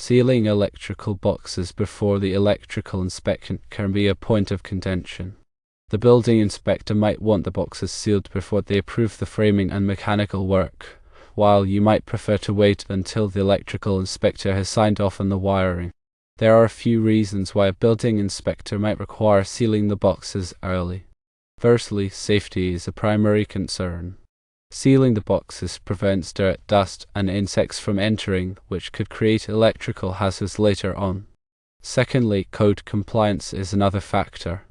Sealing electrical boxes before the electrical inspection can be a point of contention. The building inspector might want the boxes sealed before they approve the framing and mechanical work, while you might prefer to wait until the electrical inspector has signed off on the wiring. There are a few reasons why a building inspector might require sealing the boxes early. Firstly, safety is a primary concern. Sealing the boxes prevents dirt, dust, and insects from entering, which could create electrical hazards later on. Secondly, code compliance is another factor.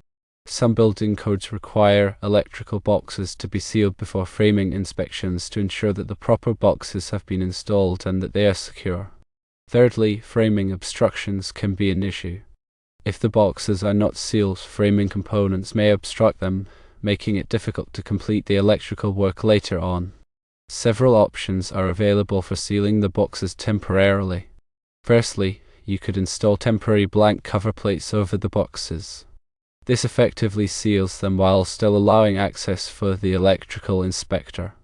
Some building codes require electrical boxes to be sealed before framing inspections to ensure that the proper boxes have been installed and that they are secure. Thirdly, framing obstructions can be an issue. If the boxes are not sealed, framing components may obstruct them, making it difficult to complete the electrical work later on. Several options are available for sealing the boxes temporarily. Firstly, you could install temporary blank cover plates over the boxes. This effectively seals them while still allowing access for the electrical inspector.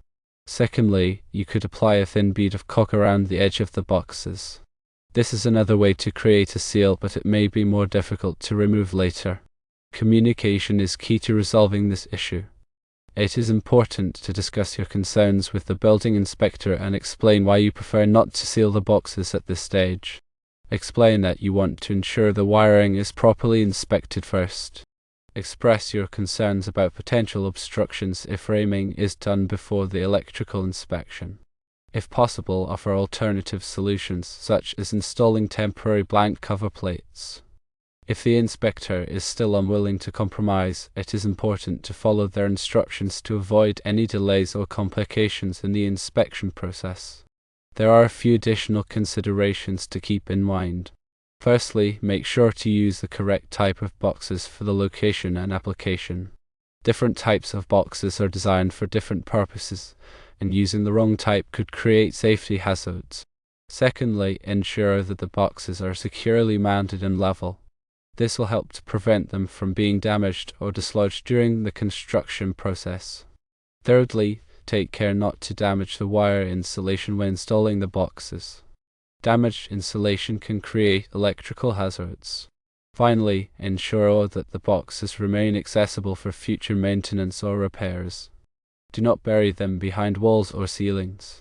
Secondly, you could apply a thin bead of caulk around the edge of the boxes. This is another way to create a seal, but it may be more difficult to remove later. Communication is key to resolving this issue. It is important to discuss your concerns with the building inspector and explain why you prefer not to seal the boxes at this stage. Explain that you want to ensure the wiring is properly inspected first. Express your concerns about potential obstructions if framing is done before the electrical inspection. If possible, offer alternative solutions, such as installing temporary blank cover plates. If the inspector is still unwilling to compromise, it is important to follow their instructions to avoid any delays or complications in the inspection process. There are a few additional considerations to keep in mind. Firstly, make sure to use the correct type of boxes for the location and application. Different types of boxes are designed for different purposes, and using the wrong type could create safety hazards. Secondly, ensure that the boxes are securely mounted and level. This will help to prevent them from being damaged or dislodged during the construction process. Thirdly, take care not to damage the wire insulation when installing the boxes. Damaged insulation can create electrical hazards. Finally, ensure that the boxes remain accessible for future maintenance or repairs. Do not bury them behind walls or ceilings.